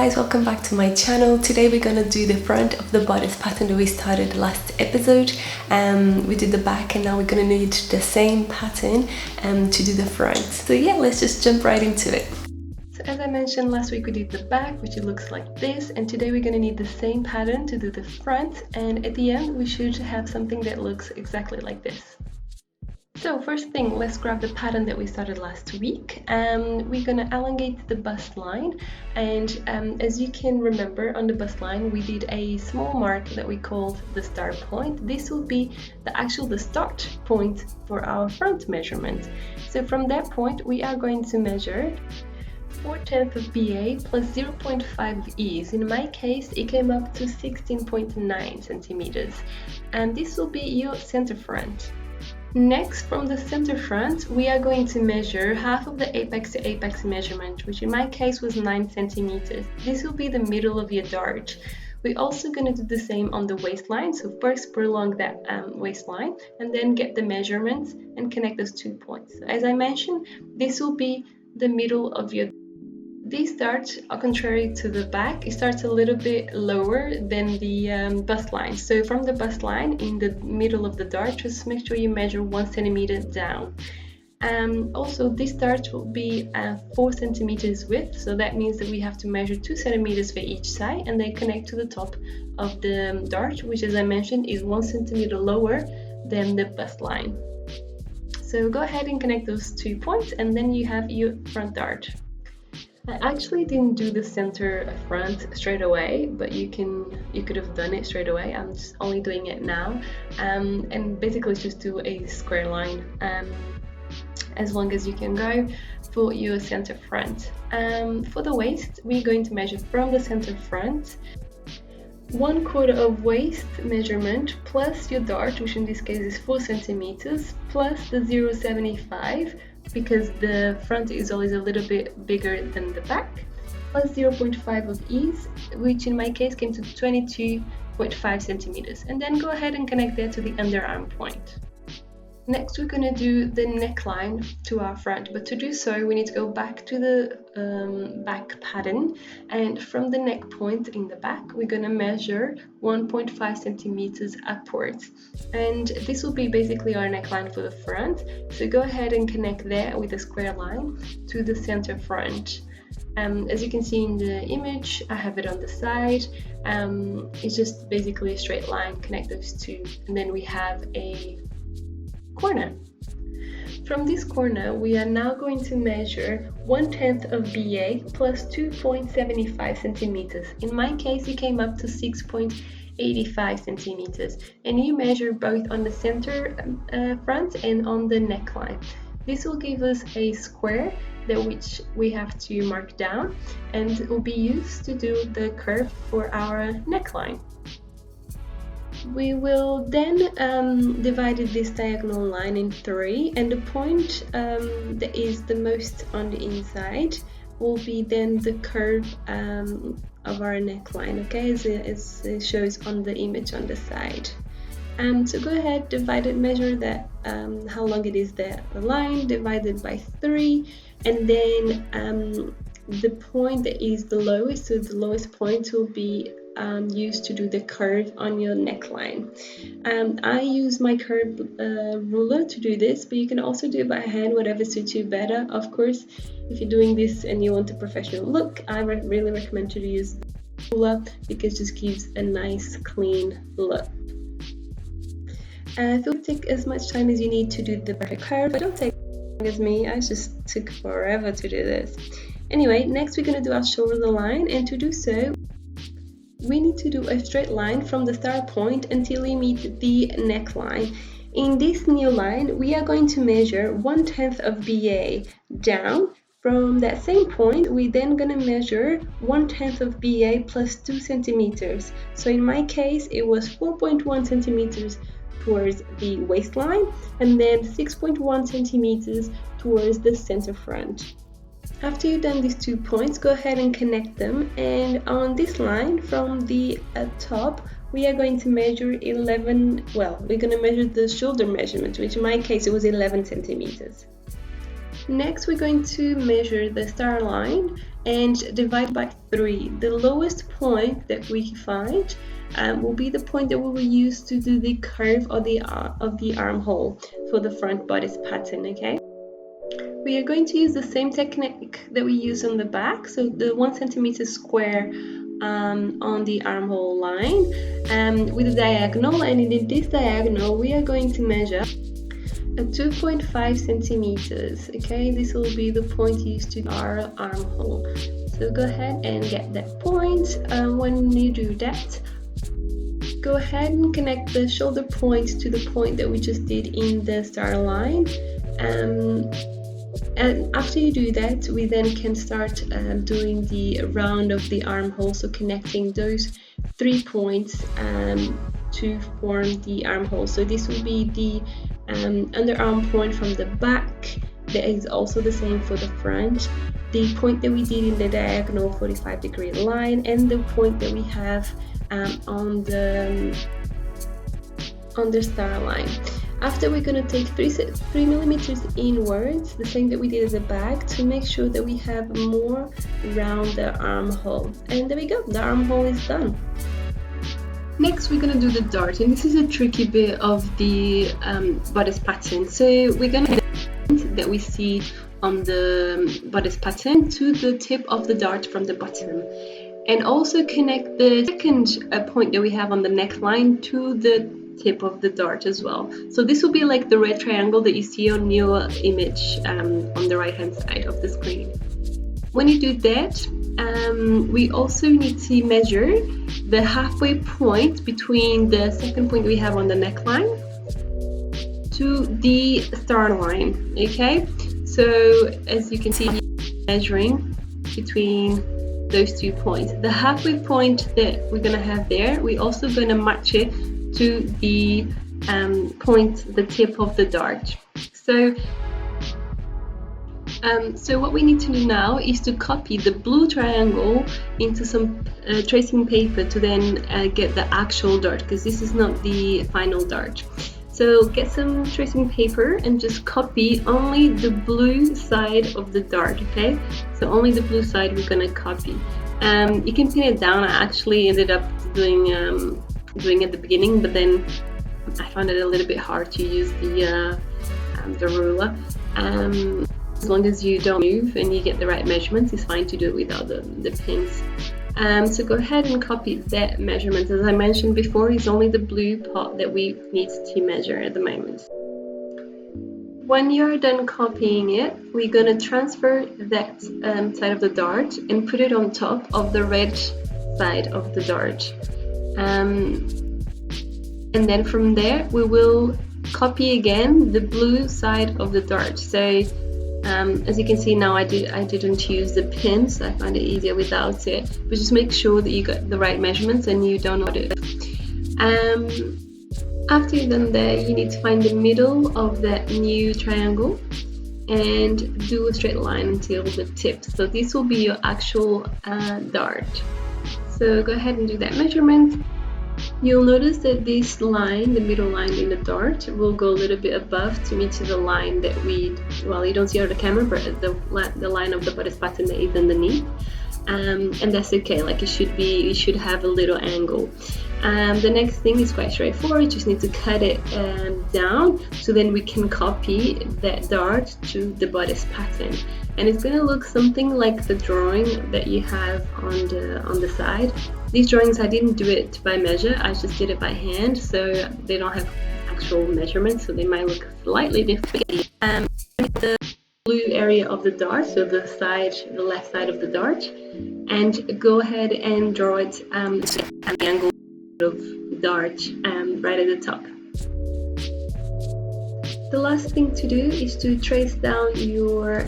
guys, welcome back to my channel. Today we're gonna do the front of the bodice pattern that we started last episode. We did the back and now we're gonna need the same pattern to do the front. So yeah, let's just jump right into it. So as I mentioned last week, we did the back, which it looks like this, and today we're gonna need the same pattern to do the front, and at the end we should have something that looks exactly like this. So first thing, let's grab the pattern that we started last week. We're gonna elongate the bust line, and as you can remember, on the bust line we did a small mark that we called the start point. This will be the start point for our front measurement. So from that point we are going to measure 4/10 of BA plus 0.5 of ease. In my case it came up to 16.9 centimeters, and this will be your center front. Next, from the center front, we are going to measure half of the apex to apex measurement, which in my case was 9 centimeters. This will be the middle of your dart. We're also going to do the same on the waistline, so first prolong that waistline and then get the measurements and connect those 2 points. So as I mentioned, this will be the middle of your. This dart, contrary to the back, it starts a little bit lower than the bust line. So from the bust line in the middle of the dart, just make sure you measure 1 centimeter down. Also, this dart will be 4 centimeters width, so that means that we have to measure 2 centimeters for each side and then connect to the top of the dart, which, as I mentioned, is 1 centimeter lower than the bust line. So go ahead and connect those 2 points and then you have your front dart. I actually didn't do the center front straight away, but you could have done it straight away. I'm just only doing it now, and basically just do a square line as long as you can go for your center front. For the waist, we're going to measure from the center front 1/4 of waist measurement plus your dart, which in this case is 4 centimeters, plus the 0.75, because the front is always a little bit bigger than the back, plus 0.5 of ease, which in my case came to 22.5 centimeters, and then go ahead and connect that to the underarm point. Next, we're going to do the neckline to our front, but to do so we need to go back to the back pattern, and from the neck point in the back we're going to measure 1.5 centimeters upwards, and this will be basically our neckline for the front. So go ahead and connect that with a square line to the center front. As you can see in the image, I have it on the side. It's just basically a straight line, connect those two, and then we have a corner. From this corner, we are now going to measure 1/10 of BA plus 2.75 centimeters. In my case, it came up to 6.85 centimeters, and you measure both on the center front and on the neckline. This will give us a square which we have to mark down, and it will be used to do the curve for our neckline. We will then divide this diagonal line in 3, and the point that is the most on the inside will be then the curve of our neckline, okay, as it shows on the image on the side. So go ahead, divide it, measure that how long it is, the line, divided by 3, and then the point that is the lowest, so the lowest point will be used to do the curve on your neckline. I use my curve ruler to do this, but you can also do it by hand, whatever suits you better. Of course, if you're doing this and you want a professional look, I really recommend to use the ruler because it just gives a nice clean look. Feel free to take as much time as you need to do the perfect curve, but don't take as long as me. I just took forever to do this. Anyway, next we're going to do our shoulder line, and to do so we need to do a straight line from the start point until we meet the neckline. In this new line, we are going to measure 1/10 of BA down. From that same point, we then going to measure 1/10 of BA plus 2 centimeters. So in my case, it was 4.1 centimeters towards the waistline, and then 6.1 centimeters towards the center front. After you've done these 2 points, go ahead and connect them, and on this line from the top we are going to measure we're going to measure the shoulder measurement, which in my case it was 11 centimeters. Next, we're going to measure the star line and divide by 3. The lowest point that we find will be the point that we will use to do the curve of the armhole for the front bodice pattern, okay? We are going to use the same technique that we use on the back, so the 1 centimeter square on the armhole line with a diagonal, and in this diagonal we are going to measure 2.5 centimeters, okay? This will be the point used to our armhole. So go ahead and get that point. When you do that, go ahead and connect the shoulder point to the point that we just did in the star line. And after you do that, we then can start doing the round of the armhole, so connecting those 3 points to form the armhole. So this will be the underarm point from the back. That is also the same for the front. The point that we did in the diagonal 45-degree line, and the point that we have on the star line. After, we're going to take 3 millimeters inwards, the same that we did at the back, to make sure that we have more around the armhole. And there we go, the armhole is done. Next, we're going to do the dart, and this is a tricky bit of the bodice pattern. So we're going to that we see on the bodice pattern to the tip of the dart from the bottom, and also connect the second point that we have on the neckline to the tip of the dart as well. So this will be like the red triangle that you see on your image on the right hand side of the screen. When you do that, we also need to measure the halfway point between the second point we have on the neckline to the star line, okay? So as you can see, measuring between those 2 points. The halfway point that we're gonna have there, we're also gonna match it to the point, the tip of the dart. So what we need to do now is to copy the blue triangle into some tracing paper to then get the actual dart, because this is not the final dart. So get some tracing paper and just copy only the blue side of the dart, okay? So only the blue side we're gonna copy. You can pin it down. I actually ended up doing at the beginning, but then I found it a little bit hard to use the ruler. As long as you don't move and you get the right measurements, it's fine to do it without the pins. So go ahead and copy that measurement. As I mentioned before, it's only the blue part that we need to measure at the moment. When you're done copying it, we're going to transfer that side of the dart and put it on top of the red side of the dart. And then from there, we will copy again the blue side of the dart. So as you can see now, I didn't use the pins. I find it easier without it, but just make sure that you got the right measurements and you don't know it. After you've done that, you need to find the middle of that new triangle and do a straight line until the tip. So this will be your actual dart. So go ahead and do that measurement. You'll notice that this line, the middle line in the dart, will go a little bit above to meet the line that well, you don't see it on the camera, but the line of the bodice pattern that is underneath. And that's okay, like it should have a little angle. The next thing is quite straightforward. You just need to cut it down, so then we can copy that dart to the bodice pattern, and it's gonna look something like the drawing that you have on the side. These drawings, I didn't do it by measure, I just did it by hand, so they don't have actual measurements, so they might look slightly different. The blue area of the dart, so the left side of the dart, and go ahead and draw it at the angle of the dart right at the top. The last thing to do is to trace down your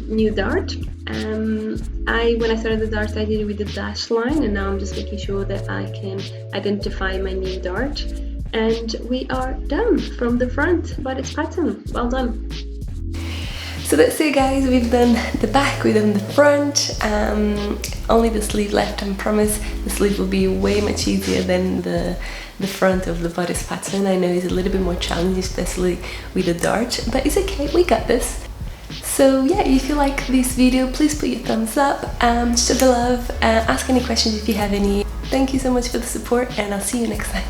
new dart. When I started the dart, I did it with the dash line, and now I'm just making sure that I can identify my new dart. And we are done from the front bodice pattern. Well done. So that's it, guys. We've done the back, we've done the front, only the sleeve left, and promise the sleeve will be way much easier than the front of the bodice pattern. I know it's a little bit more challenging, especially with the dart, but it's okay, we got this. So yeah, if you like this video, please put your thumbs up, show the love, ask any questions if you have any. Thank you so much for the support, and I'll see you next time.